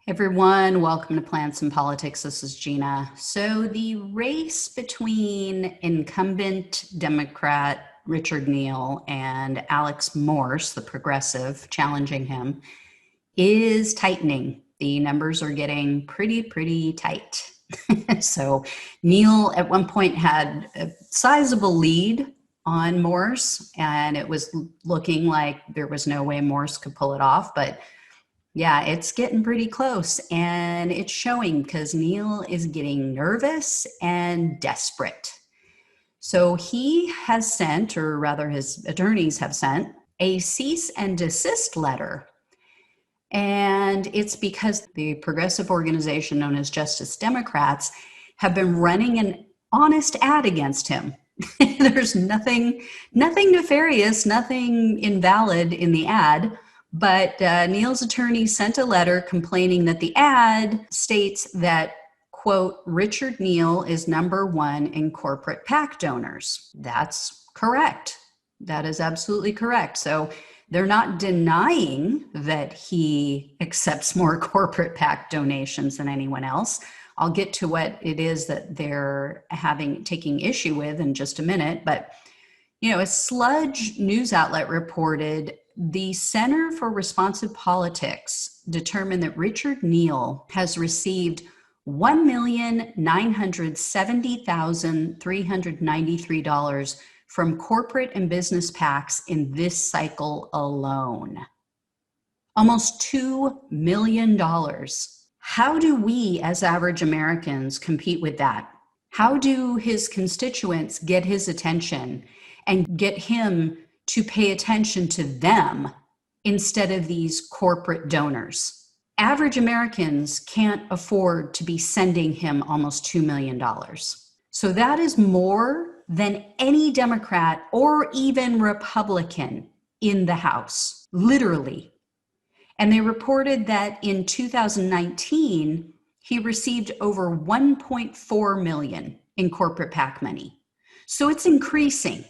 Everyone, welcome to Plants and Politics. This is Gina. So the race between incumbent Democrat Richard Neal and Alex Morse, the progressive, challenging him, is tightening. The numbers are getting pretty tight. So Neal at one point had a sizable lead on Morse, and it was looking like there was no way Morse could pull it off, but yeah, it's getting pretty close, and it's showing because Neal is getting nervous and desperate. So he has sent, or rather his attorneys have sent, a cease and desist letter. And it's because the progressive organization known as Justice Democrats have been running an honest ad against him. There's nothing nefarious, nothing invalid in the ad. But Neal's attorney sent a letter complaining that the ad states that, quote, Richard Neal is number one in corporate PAC donors. That's correct. That is absolutely correct. So they're not denying that he accepts more corporate PAC donations than anyone else. I'll get to what it is that they're taking issue with in just a minute. But, a Sludge news outlet reported the Center for Responsive Politics determined that Richard Neal has received $1,970,393 from corporate and business PACs in this cycle alone. Almost $2 million. How do we as average Americans compete with that? How do his constituents get his attention and get him to pay attention to them instead of these corporate donors? Average Americans can't afford to be sending him almost $2 million. So that is more than any Democrat or even Republican in the House, literally. And they reported that in 2019, he received over $1.4 million in corporate PAC money. So it's increasing.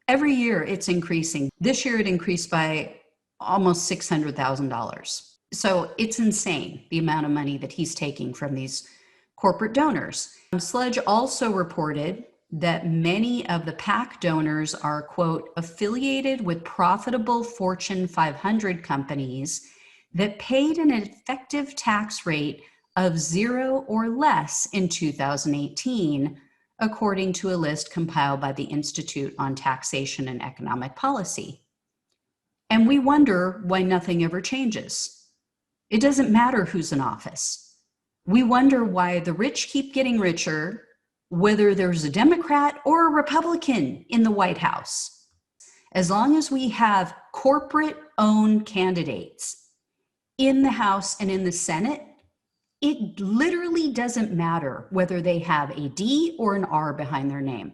Every year it's increasing. This year it increased by almost $600,000. So it's insane, the amount of money that he's taking from these corporate donors. Sludge also reported that many of the PAC donors are, quote, affiliated with profitable Fortune 500 companies that paid an effective tax rate of 0 or less in 2018, according to a list compiled by the Institute on Taxation and Economic Policy. And we wonder why nothing ever changes. It doesn't matter who's in office. We wonder why the rich keep getting richer, whether there's a Democrat or a Republican in the White House. As long as we have corporate-owned candidates in the House and in the Senate, it literally doesn't matter whether they have a D or an R behind their name.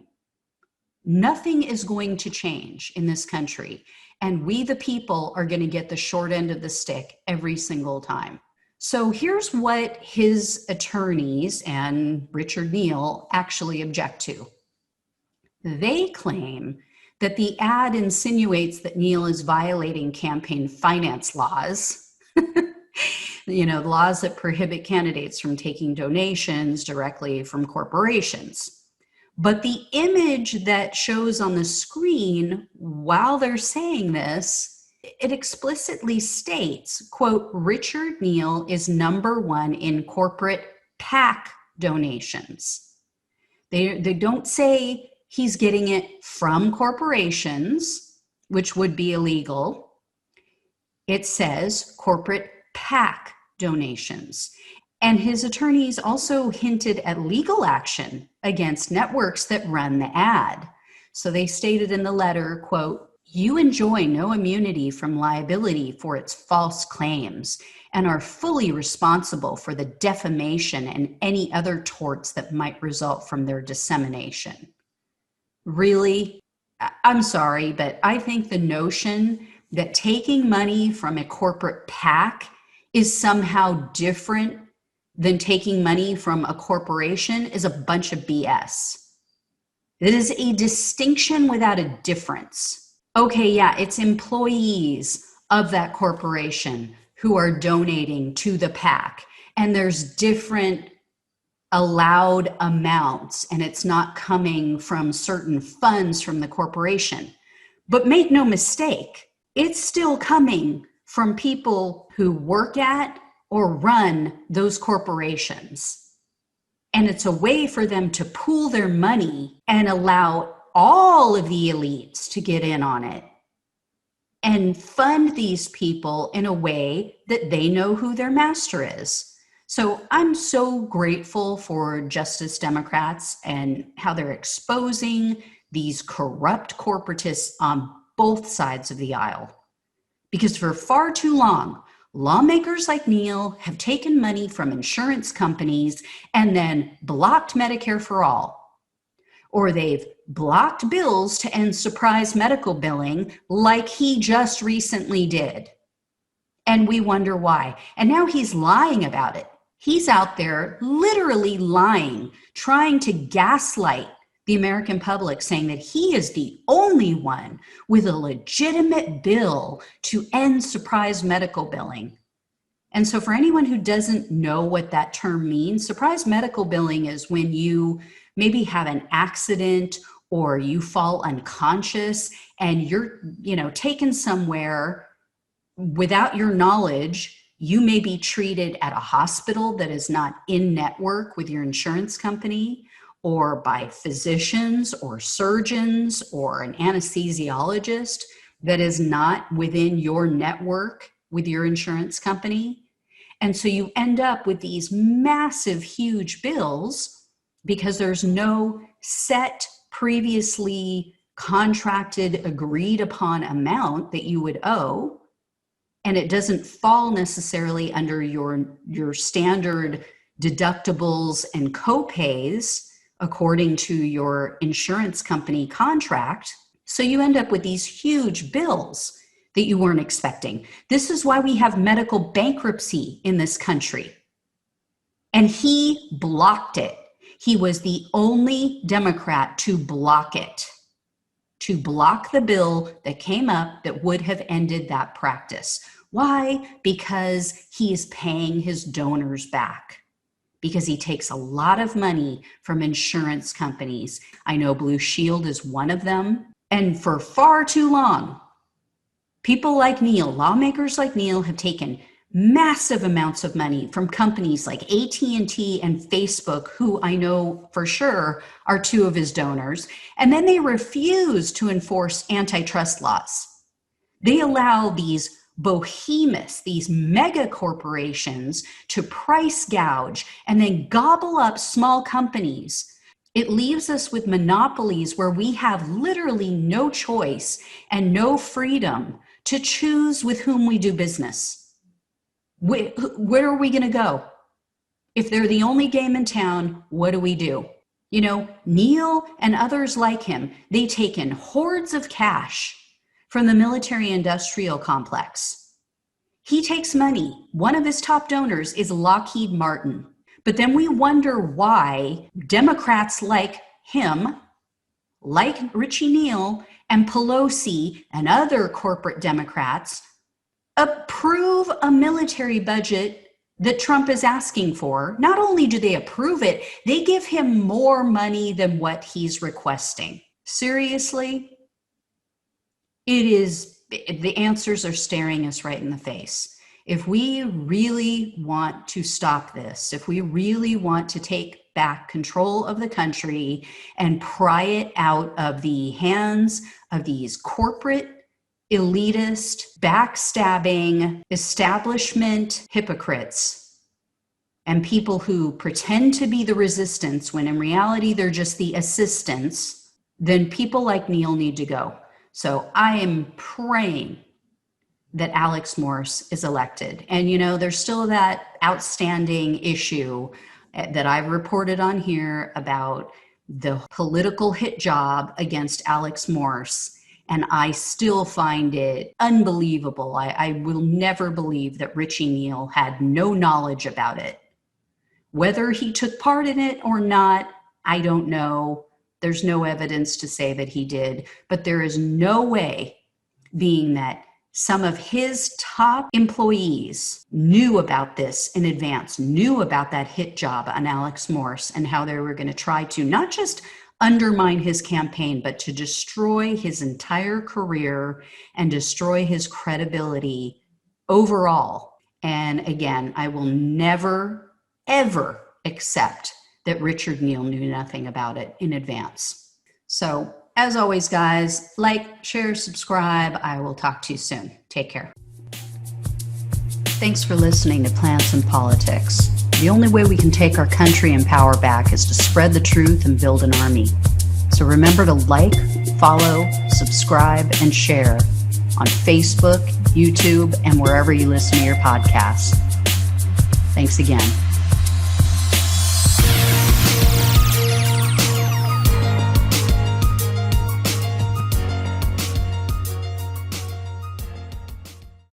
Nothing is going to change in this country, and we, the people, are going to get the short end of the stick every single time. So here's what his attorneys and Richard Neal actually object to. They claim that the ad insinuates that Neal is violating campaign finance laws, laws that prohibit candidates from taking donations directly from corporations. But the image that shows on the screen while they're saying this, it explicitly states, quote, Richard Neal is number one in corporate PAC donations. They don't say he's getting it from corporations, which would be illegal. It says corporate PAC donations. And his attorneys also hinted at legal action against networks that run the ad. So they stated in the letter, quote, you enjoy no immunity from liability for its false claims and are fully responsible for the defamation and any other torts that might result from their dissemination. Really? I'm sorry, but I think the notion that taking money from a corporate PAC is somehow different than taking money from a corporation is a bunch of BS. It is a distinction without a difference. Okay, yeah, it's employees of that corporation who are donating to the PAC. and there's different allowed amounts, and it's not coming from certain funds from the corporation. But make no mistake, it's still coming from people who work at or run those corporations. And it's a way for them to pool their money and allow all of the elites to get in on it and fund these people in a way that they know who their master is. So I'm so grateful for Justice Democrats and how they're exposing these corrupt corporatists on both sides of the aisle. Because for far too long, lawmakers like Neal have taken money from insurance companies and then blocked Medicare for all. Or they've blocked bills to end surprise medical billing like he just recently did. And we wonder why. And now he's lying about it. He's out there literally lying, trying to gaslight the American public, saying that he is the only one with a legitimate bill to end surprise medical billing. And so for anyone who doesn't know what that term means, surprise medical billing is when you maybe have an accident or you fall unconscious and you're, taken somewhere without your knowledge. You may be treated at a hospital that is not in network with your insurance company, or by physicians or surgeons or an anesthesiologist that is not within your network with your insurance company. And so you end up with these massive, huge bills because there's no set, previously contracted, agreed upon amount that you would owe. And it doesn't fall necessarily under your standard deductibles and copays according to your insurance company contract. So you end up with these huge bills that you weren't expecting. This is why we have medical bankruptcy in this country. And he blocked it. He was the only Democrat to block it, to block the bill that came up that would have ended that practice. Why? Because he is paying his donors back. Because he takes a lot of money from insurance companies. I know Blue Shield is one of them. And for far too long, people like Neal, lawmakers like Neal, have taken massive amounts of money from companies like AT&T and Facebook, who I know for sure are two of his donors. And then they refuse to enforce antitrust laws. They allow these behemoths, these mega corporations, to price gouge and then gobble up small companies. It leaves us with monopolies where we have literally no choice and no freedom to choose with whom we do business. Where are we going to go? If they're the only game in town, what do? Neal and others like him, they take in hordes of cash from the military-industrial complex. He takes money. One of his top donors is Lockheed Martin. But then we wonder why Democrats like him, like Richie Neal and Pelosi and other corporate Democrats, approve a military budget that Trump is asking for. Not only do they approve it, they give him more money than what he's requesting. Seriously? The answers are staring us right in the face. If we really want to stop this, if we really want to take back control of the country and pry it out of the hands of these corporate, elitist, backstabbing, establishment hypocrites and people who pretend to be the resistance when in reality they're just the assistants, then people like Neal need to go. So I am praying that Alex Morse is elected. And, there's still that outstanding issue that I've reported on here about the political hit job against Alex Morse. And I still find it unbelievable. I will never believe that Richie Neal had no knowledge about it. Whether he took part in it or not, I don't know. There's no evidence to say that he did, but there is no way, being that some of his top employees knew about this in advance, knew about that hit job on Alex Morse and how they were going to try to not just undermine his campaign, but to destroy his entire career and destroy his credibility overall. And again, I will never, ever accept that Richard Neal knew nothing about it in advance. So as always, guys, like, share, subscribe. I will talk to you soon. Take care. Thanks for listening to Plants and Politics. The only way we can take our country and power back is to spread the truth and build an army. So remember to like, follow, subscribe, and share on Facebook, YouTube, and wherever you listen to your podcasts. Thanks again.